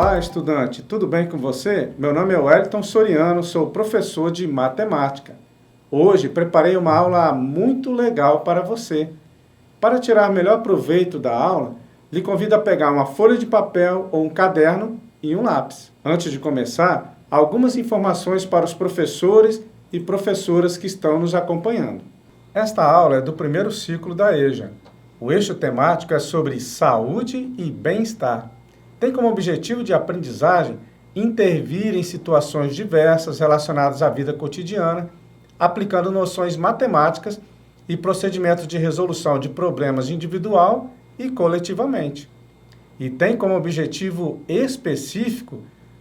Olá, estudante, tudo bem com você? Meu nome é Wellington Soriano, sou professor de matemática. Hoje preparei uma aula muito legal para você. Para tirar melhor proveito da aula, lhe convido a pegar uma folha de papel ou um caderno e um lápis. Antes de começar, algumas informações para os professores e professoras que estão nos acompanhando. Esta aula é do primeiro ciclo da EJA. O eixo temático é sobre saúde e bem-estar. Tem como objetivo de aprendizagem intervir em situações diversas relacionadas à vida cotidiana, aplicando noções matemáticas e procedimentos de resolução de problemas individual e coletivamente. E tem como objetivo específico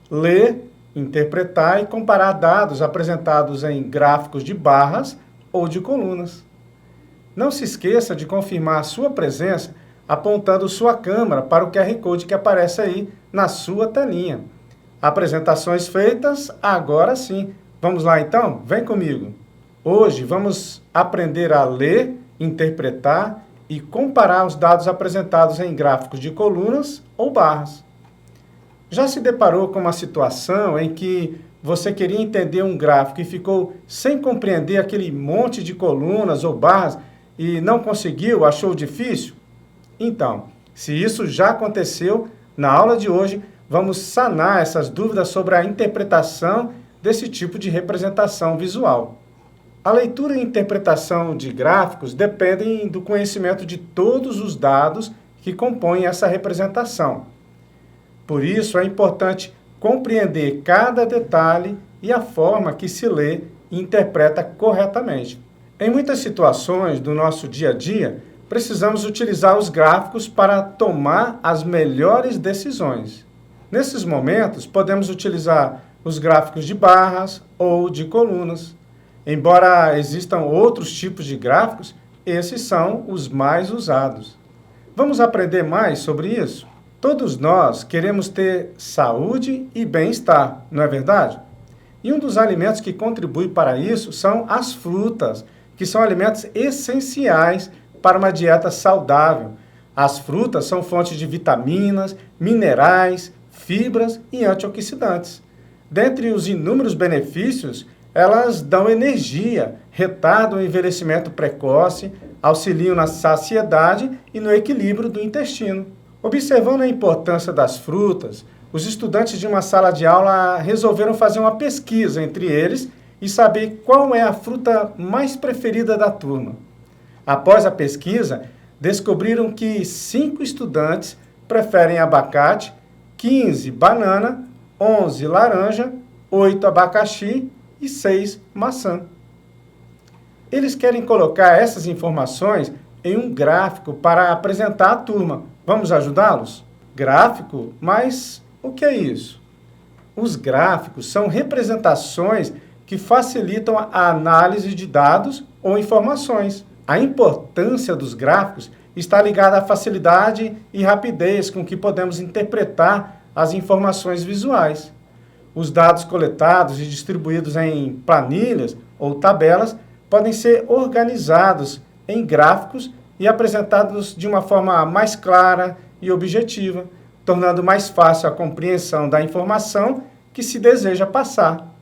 ler, interpretar e comparar dados apresentados em gráficos de barras ou de colunas. Não se esqueça de confirmar a sua presença apontando sua câmera para o QR Code que aparece aí na sua telinha. Apresentações feitas, agora sim. Vamos lá então? Vem comigo. Hoje vamos aprender a ler, interpretar e comparar os dados apresentados em gráficos de colunas ou barras. Já se deparou com uma situação em que você queria entender um gráfico e ficou sem compreender aquele monte de colunas ou barras e não conseguiu, achou difícil? Então, se isso já aconteceu, na aula de hoje vamos sanar essas dúvidas sobre a interpretação desse tipo de representação visual. A leitura e interpretação de gráficos dependem do conhecimento de todos os dados que compõem essa representação. Por isso, é importante compreender cada detalhe e a forma que se lê e interpreta corretamente. Em muitas situações do nosso dia a dia, precisamos utilizar os gráficos para tomar as melhores decisões. Nesses momentos, podemos utilizar os gráficos de barras ou de colunas. Embora existam outros tipos de gráficos, esses são os mais usados. Vamos aprender mais sobre isso? Todos nós queremos ter saúde e bem-estar, não é verdade? E um dos alimentos que contribui para isso são as frutas, que são alimentos essenciais para uma dieta saudável. As frutas são fontes de vitaminas, minerais, fibras e antioxidantes. Dentre os inúmeros benefícios, elas dão energia, retardam o envelhecimento precoce, auxiliam na saciedade e no equilíbrio do intestino. Observando a importância das frutas, os estudantes de uma sala de aula resolveram fazer uma pesquisa entre eles e saber qual é a fruta mais preferida da turma. Após a pesquisa, descobriram que 5 estudantes preferem abacate, 15 banana, 11 laranja, 8 abacaxi e 6 maçã. Eles querem colocar essas informações em um gráfico para apresentar à turma. Vamos ajudá-los? Gráfico? Mas o que é isso? Os gráficos são representações que facilitam a análise de dados ou informações. A importância dos gráficos está ligada à facilidade e rapidez com que podemos interpretar as informações visuais. Os dados coletados e distribuídos em planilhas ou tabelas podem ser organizados em gráficos e apresentados de uma forma mais clara e objetiva, tornando mais fácil a compreensão da informação que se deseja passar.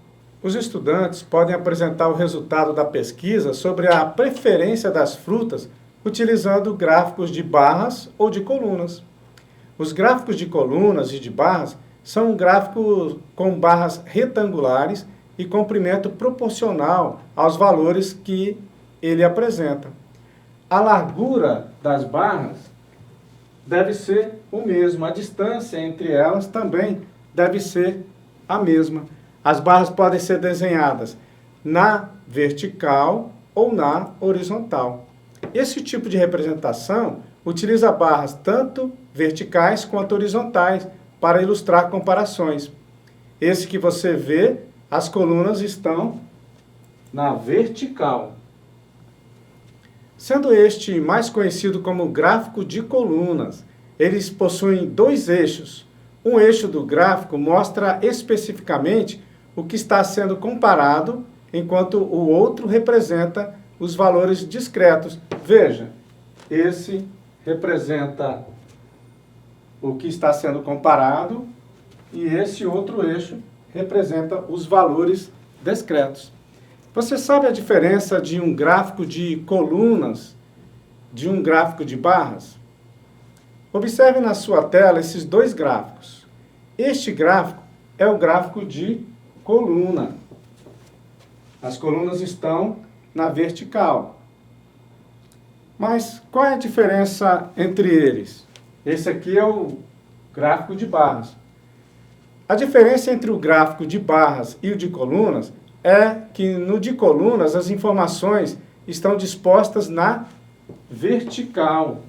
Os estudantes podem apresentar o resultado da pesquisa sobre a preferência das frutas utilizando gráficos de barras ou de colunas. Os gráficos de colunas e de barras são gráficos com barras retangulares e comprimento proporcional aos valores que ele apresenta. A largura das barras deve ser o mesmo, a distância entre elas também deve ser a mesma. As barras podem ser desenhadas na vertical ou na horizontal. Esse tipo de representação utiliza barras tanto verticais quanto horizontais para ilustrar comparações. Esse que você vê, as colunas estão na vertical. Sendo este mais conhecido como gráfico de colunas, eles possuem 2 eixos. Um eixo do gráfico mostra especificamente o que está sendo comparado, enquanto o outro representa os valores discretos. Veja, esse representa o que está sendo comparado e esse outro eixo representa os valores discretos. Você sabe a diferença de um gráfico de colunas de um gráfico de barras? Observe na sua tela esses dois gráficos. Este gráfico é o gráfico de coluna. As colunas estão na vertical. Mas qual é a diferença entre eles? Esse aqui é o gráfico de barras. A diferença entre o gráfico de barras e o de colunas é que no de colunas as informações estão dispostas na vertical.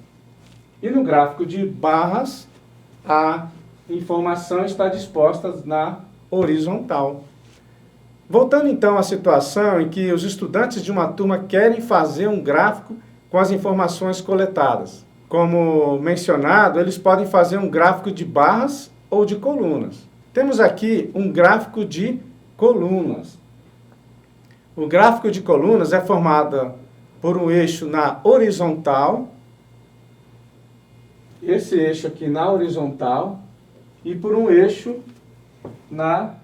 E no gráfico de barras a informação está disposta na horizontal. Voltando então à situação em que os estudantes de uma turma querem fazer um gráfico com as informações coletadas. Como mencionado, eles podem fazer um gráfico de barras ou de colunas. Temos aqui um gráfico de colunas. O gráfico de colunas é formado por um eixo na horizontal, esse eixo aqui na horizontal, e por um eixo na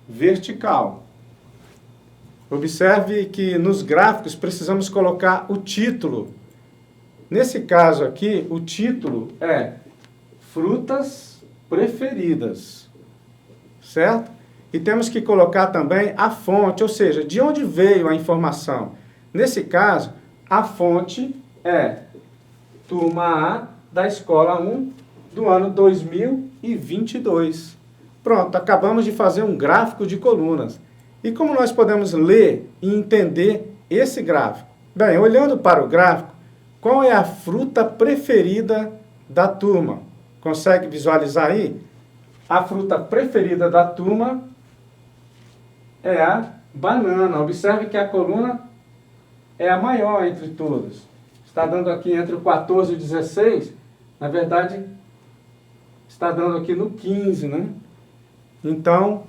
vertical. Observe que nos gráficos precisamos colocar o título. Nesse caso aqui, o título é frutas preferidas, certo? E temos que colocar também a fonte, ou seja, de onde veio a informação. Nesse caso, a fonte é turma A da escola 1 do ano 2022. Pronto, acabamos de fazer um gráfico de colunas. E como nós podemos ler e entender esse gráfico? Bem, olhando para o gráfico, qual é a fruta preferida da turma? Consegue visualizar aí? A fruta preferida da turma é a banana. Observe que a coluna é a maior entre todas. Está dando aqui entre o 14 e o 16. Na verdade, está dando aqui no 15, né? Então,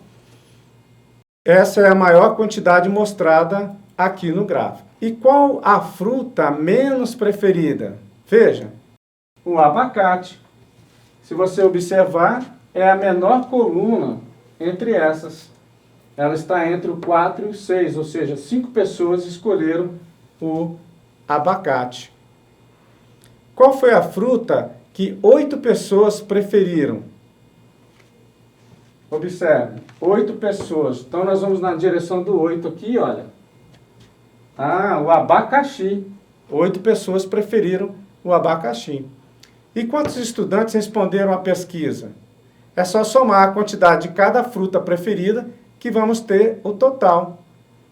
essa é a maior quantidade mostrada aqui no gráfico. E qual a fruta menos preferida? Veja, o abacate. Se você observar, é a menor coluna entre essas. Ela está entre o 4 e o 6, ou seja, 5 pessoas escolheram o abacate. Qual foi a fruta que 8 pessoas preferiram? Observe, 8 pessoas. Então, nós vamos na direção do 8 aqui, olha. Ah, o abacaxi. 8 pessoas preferiram o abacaxi. E quantos estudantes responderam à pesquisa? É só somar a quantidade de cada fruta preferida que vamos ter o total.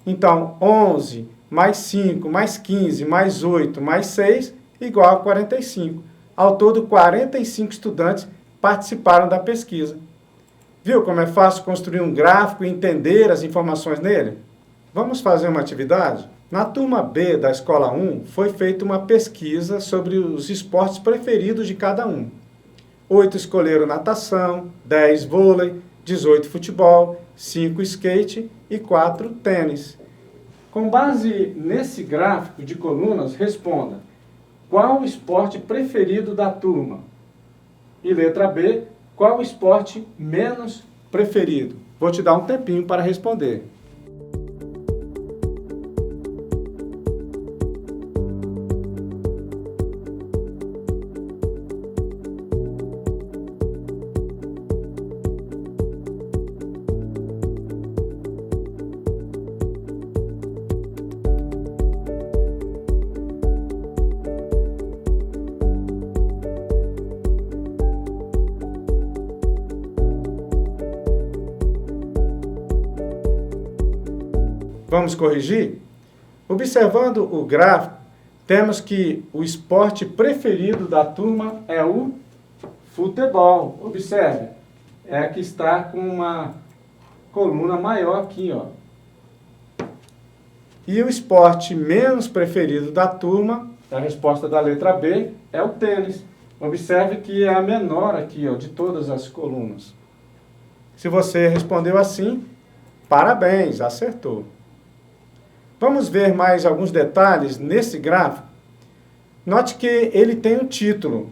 Então, 11 mais 5 mais 15 mais 8 mais 6 igual a 45. Ao todo, 45 estudantes participaram da pesquisa. Viu como é fácil construir um gráfico e entender as informações nele? Vamos fazer uma atividade? Na turma B da Escola 1, foi feita uma pesquisa sobre os esportes preferidos de cada um. 8 escolheram natação, 10 vôlei, 18 futebol, 5 skate e 4 tênis. Com base nesse gráfico de colunas, responda: qual o esporte preferido da turma? E letra B, qual o esporte menos preferido? Vou te dar um tempinho para responder. Vamos corrigir? Observando o gráfico, temos que o esporte preferido da turma é o futebol. Observe, é que está com uma coluna maior aqui, ó. E o esporte menos preferido da turma, a resposta da letra B, é o tênis. Observe que é a menor aqui, ó, de todas as colunas. Se você respondeu assim, parabéns, acertou. Vamos ver mais alguns detalhes nesse gráfico. Note que ele tem um título: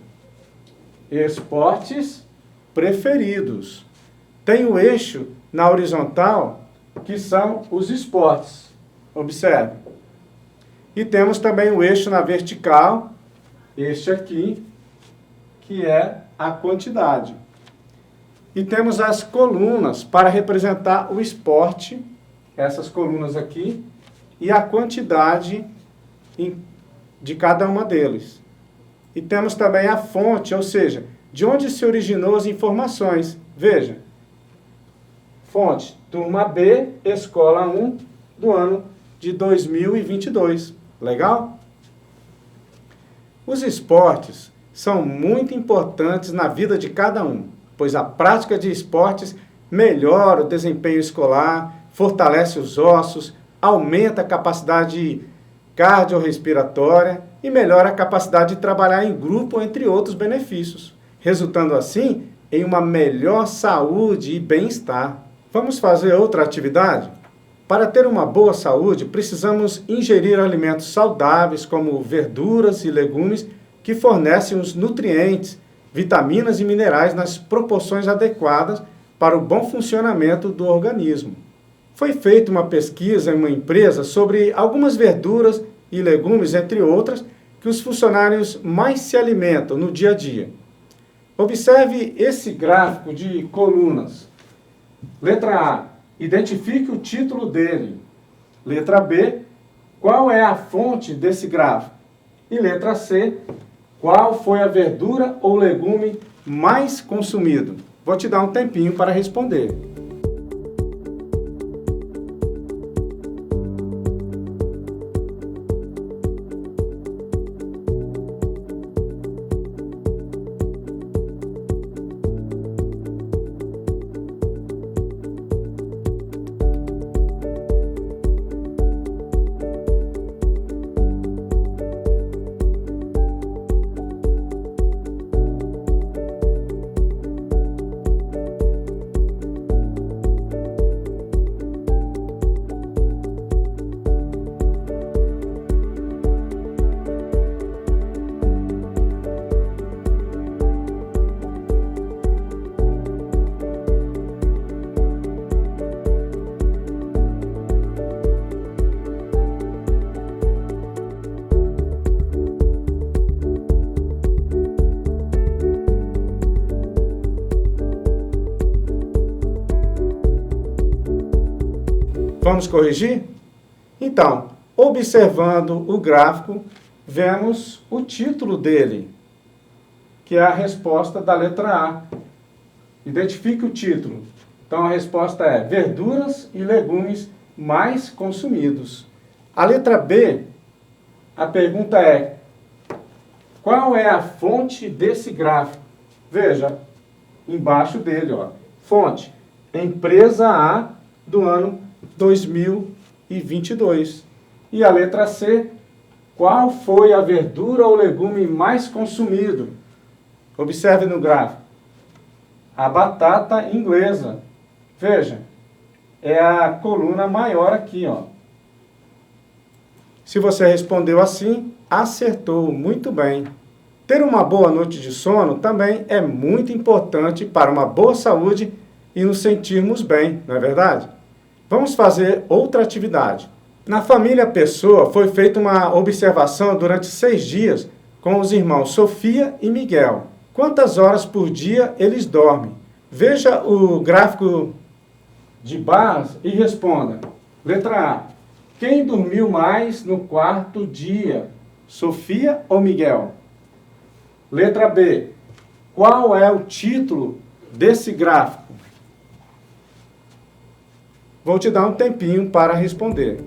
Esportes Preferidos. tem o eixo na horizontal, que são os esportes. Observe. E temos também o eixo na vertical, este aqui, que é a quantidade. E temos as colunas para representar o esporte, essas colunas aqui, e a quantidade de cada uma deles. E temos também a fonte, ou seja, de onde se originou as informações. Veja, fonte, turma B, escola 1, do ano de 2022. Legal? Os esportes são muito importantes na vida de cada um, pois a prática de esportes melhora o desempenho escolar, fortalece os ossos, aumenta a capacidade cardiorrespiratória e melhora a capacidade de trabalhar em grupo, entre outros benefícios, resultando assim em uma melhor saúde e bem-estar. Vamos fazer outra atividade? Para ter uma boa saúde, precisamos ingerir alimentos saudáveis como verduras e legumes que fornecem os nutrientes, vitaminas e minerais nas proporções adequadas para o bom funcionamento do organismo. Foi feita uma pesquisa em uma empresa sobre algumas verduras e legumes, entre outras, que os funcionários mais se alimentam no dia a dia. Observe esse gráfico de colunas. Letra A, identifique o título dele. Letra B, qual é a fonte desse gráfico? E letra C, qual foi a verdura ou legume mais consumido? Vou te dar um tempinho para responder. Vamos corrigir? Então, observando o gráfico, vemos o título dele, que é a resposta da letra A. Identifique o título. Então, a resposta é verduras e legumes mais consumidos. A letra B, a pergunta é, qual é a fonte desse gráfico? Veja, embaixo dele, ó, fonte, empresa A do ano 2022. E a letra C, qual foi a verdura ou legume mais consumido? Observe no gráfico. A batata inglesa. Veja, é a coluna maior aqui, ó. Se você respondeu assim, acertou muito bem. Ter uma boa noite de sono também é muito importante para uma boa saúde e nos sentirmos bem, não é verdade? Vamos fazer outra atividade. Na família Pessoa foi feita uma observação durante 6 dias com os irmãos Sofia e Miguel. Quantas horas por dia eles dormem? Veja o gráfico de barras e responda. Letra A. Quem dormiu mais no quarto dia? Sofia ou Miguel? Letra B. Qual é o título desse gráfico? Vou te dar um tempinho para responder.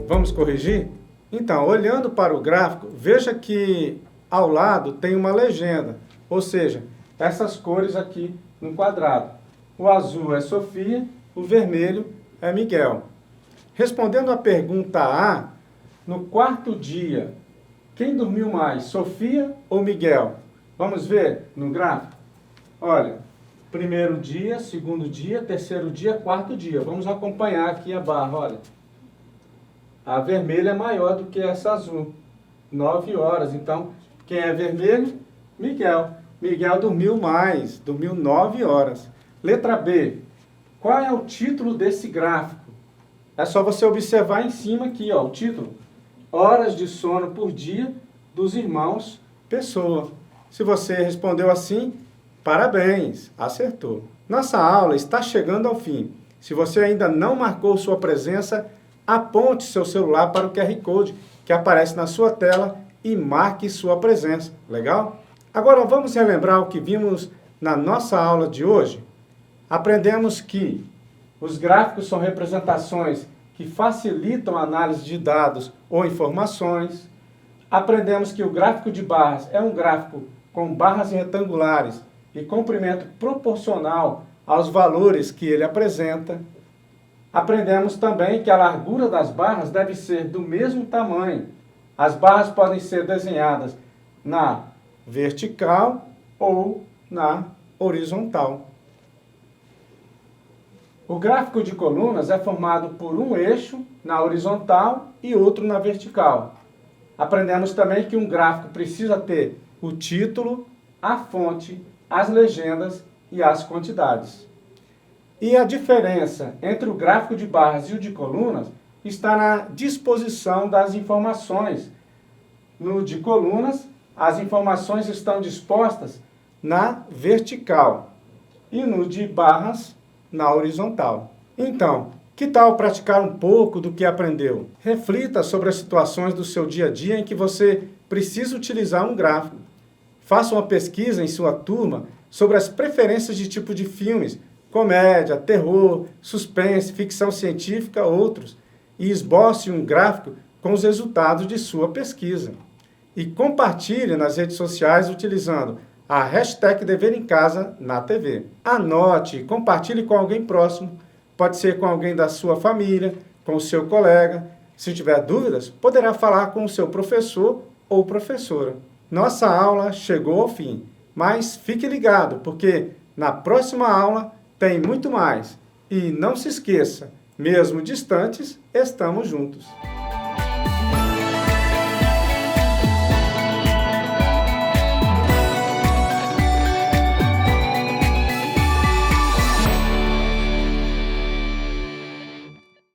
Vamos corrigir? Então, olhando para o gráfico, veja que ao lado tem uma legenda, ou seja, essas cores aqui no quadrado. o azul é Sofia, o vermelho é Miguel. Respondendo à pergunta A, no quarto dia, quem dormiu mais, Sofia ou Miguel? Vamos ver no gráfico? Olha, primeiro dia, segundo dia, terceiro dia, quarto dia. Vamos acompanhar aqui a barra, olha. A vermelha é maior do que essa azul, 9 horas. Então, quem é vermelho? Miguel. Miguel dormiu mais, dormiu 9 horas. Letra B, qual é o título desse gráfico? É só você observar em cima aqui, ó, o título. Horas de sono por dia dos irmãos Pessoa. Se você respondeu assim, parabéns, acertou. Nossa aula está chegando ao fim. Se você ainda não marcou sua presença, aponte seu celular para o QR Code que aparece na sua tela e marque sua presença. Legal? Agora vamos relembrar o que vimos na nossa aula de hoje. Aprendemos que os gráficos são representações que facilitam a análise de dados ou informações. Aprendemos que o gráfico de barras é um gráfico com barras retangulares e comprimento proporcional aos valores que ele apresenta. Aprendemos também que a largura das barras deve ser do mesmo tamanho. As barras podem ser desenhadas na vertical ou na horizontal. O gráfico de colunas é formado por um eixo na horizontal e outro na vertical. Aprendemos também que um gráfico precisa ter o título, a fonte, as legendas e as quantidades. E a diferença entre o gráfico de barras e o de colunas está na disposição das informações. No de colunas, as informações estão dispostas na vertical e no de barras, na horizontal. Então, que tal praticar um pouco do que aprendeu? Reflita sobre as situações do seu dia a dia em que você precisa utilizar um gráfico. Faça uma pesquisa em sua turma sobre as preferências de tipo de filmes, comédia, terror, suspense, ficção científica, outros, e esboce um gráfico com os resultados de sua pesquisa. E compartilhe nas redes sociais utilizando a hashtag Dever em Casa na TV. Anote e compartilhe com alguém próximo, pode ser com alguém da sua família, com o seu colega. Se tiver dúvidas, poderá falar com o seu professor ou professora. Nossa aula chegou ao fim, mas fique ligado, porque na próxima aula tem muito mais. E não se esqueça, mesmo distantes, estamos juntos.